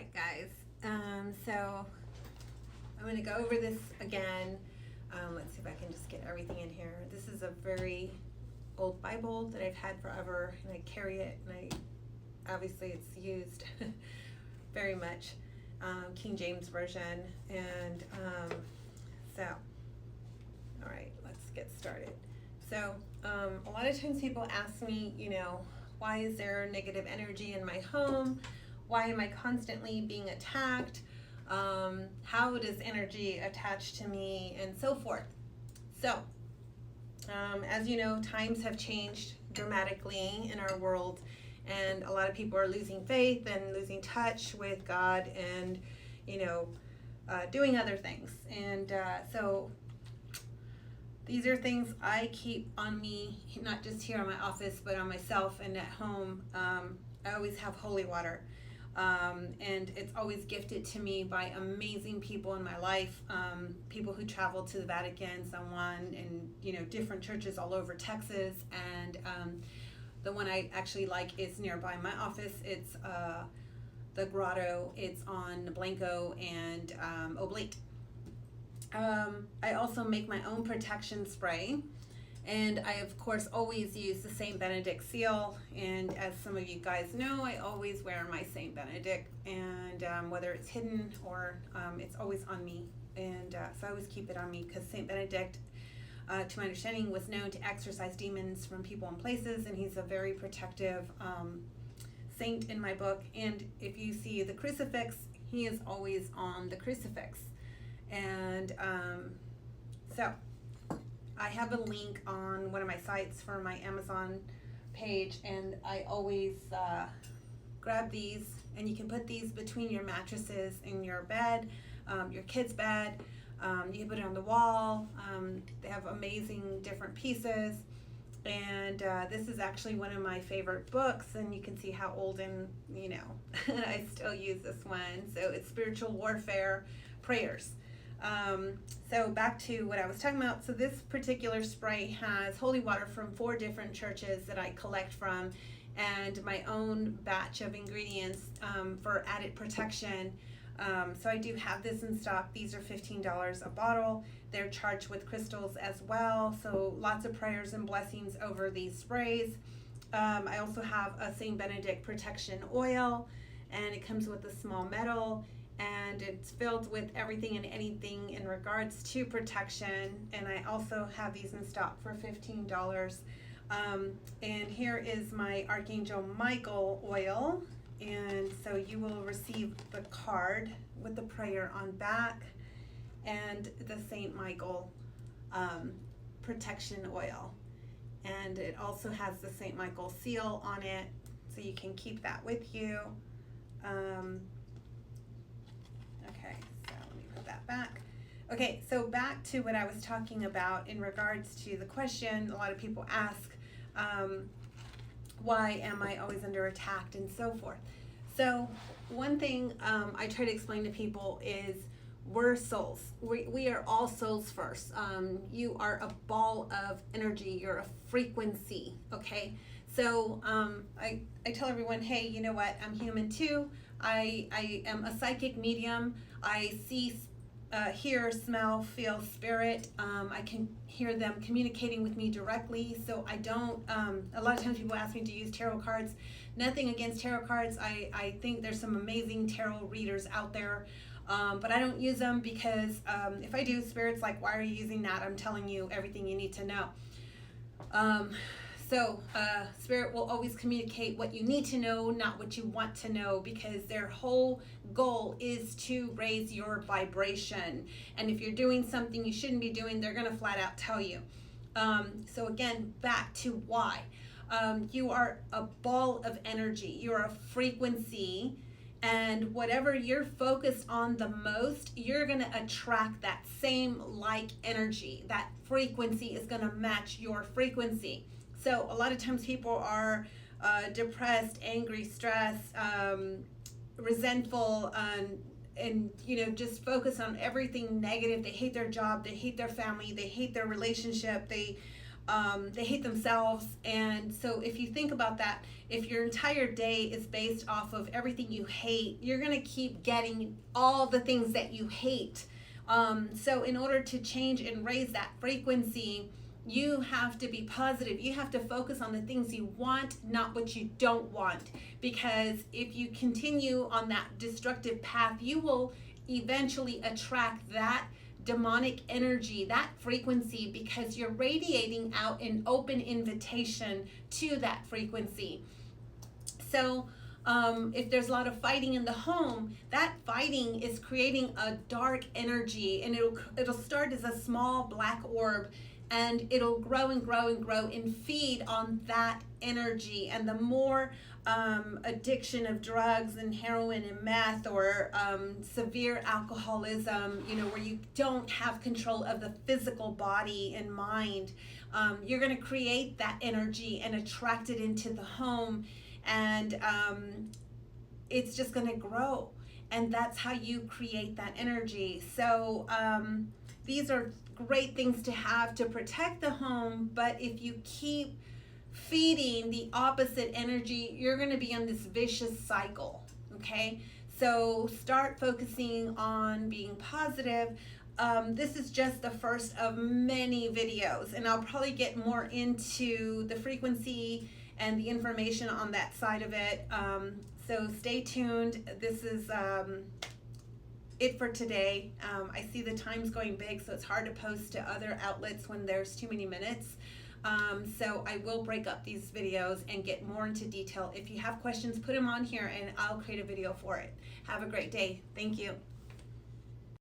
right, guys. So I'm going to go over this again. Let's see if I can just get everything in here. This is a very old Bible that I've had forever, and I carry it, and obviously it's used very much. King James Version, and so, all right, let's get started. So, a lot of times people ask me, why is there negative energy in my home? Why am I constantly being attacked? How does energy attach to me, and so forth? So, as you know, times have changed dramatically in our world, and a lot of people are losing faith and losing touch with God, and doing other things. And so these are things I keep on me, not just here in my office, but on myself and at home. I always have holy water. And it's always gifted to me by amazing people in my life, people who travel to the Vatican, someone in different churches all over Texas, and the one I actually like is nearby my office. It's the Grotto. It's on Blanco and Oblate. I also make my own protection spray. And I, of course, always use the Saint Benedict seal. And as some of you guys know, I always wear my Saint Benedict. And whether it's hidden or it's always on me. And so I always keep it on me, because Saint Benedict, to my understanding, was known to exorcise demons from people and places. And he's a very protective saint in my book. And if you see the crucifix, he is always on the crucifix. And so I have a link on one of my sites for my Amazon page, and I always grab these, and you can put these between your mattresses in your bed, your kid's bed. You can put it on the wall. They have amazing different pieces, and this is actually one of my favorite books, and you can see how old and I still use this one. So it's Spiritual Warfare Prayers. So back to what I was talking about. So this particular spray has holy water from 4 different churches that I collect from, and my own batch of ingredients for added protection. So I do have this in stock. These are $15 a bottle. They're charged with crystals as well. So lots of prayers and blessings over these sprays. I also have a Saint Benedict protection oil, and it comes with a small medal. And it's filled with everything and anything in regards to protection. And I also have these in stock for $15. And here is my Archangel Michael oil. And so you will receive the card with the prayer on back and the Saint Michael protection oil. And it also has the Saint Michael seal on it, so you can keep that with you. Okay, so let me put that back. Okay, so back to what I was talking about in regards to the question a lot of people ask, why am I always under attack and so forth. So one thing I try to explain to people is we're souls. We are all souls first. You are a ball of energy. You're a frequency, okay? So I tell everyone, hey, you know what? I'm human too. I am a psychic medium. I see, hear, smell, feel spirit. I can hear them communicating with me directly. So I don't, a lot of times people ask me to use tarot cards. Nothing against tarot cards. I think there's some amazing tarot readers out there. But I don't use them because if I do, Spirit's like, why are you using that? I'm telling you everything you need to know. So Spirit will always communicate what you need to know, not what you want to know, because their whole goal is to raise your vibration. And if you're doing something you shouldn't be doing, they're going to flat out tell you. So again, back to why. You are a ball of energy. You're a frequency. And whatever you're focused on the most, you're going to attract that same like energy. That frequency is going to match your frequency. So a lot of times people are depressed, angry, stressed, resentful, and just focus on everything negative. They hate their job, they hate their family, they hate their relationship, they They hate themselves. And so if you think about that, if your entire day is based off of everything you hate, you're going to keep getting all the things that you hate. So in order to change and raise that frequency, you have to be positive. You have to focus on the things you want, not what you don't want. Because if you continue on that destructive path, you will eventually attract that demonic energy, that frequency, because you're radiating out an open invitation to that frequency. So if there's a lot of fighting in the home, that fighting is creating a dark energy, and it'll start as a small black orb, and it'll grow and grow and grow and feed on that energy. And the more addiction of drugs and heroin and meth, or severe alcoholism, where you don't have control of the physical body and mind, you're going to create that energy and attract it into the home, and it's just going to grow. And that's how you create that energy. So these are great things to have to protect the home, but if you keep feeding the opposite energy, you're going to be on this vicious cycle. Okay, so start focusing on being positive. This is just the first of many videos, and I'll probably get more into the frequency and the information on that side of it. So stay tuned. This is it for today. I see the time's going big, so it's hard to post to other outlets when there's too many minutes. So I will break up these videos and get more into detail. If you have questions, put them on here and I'll create a video for it. Have a great day. Thank you.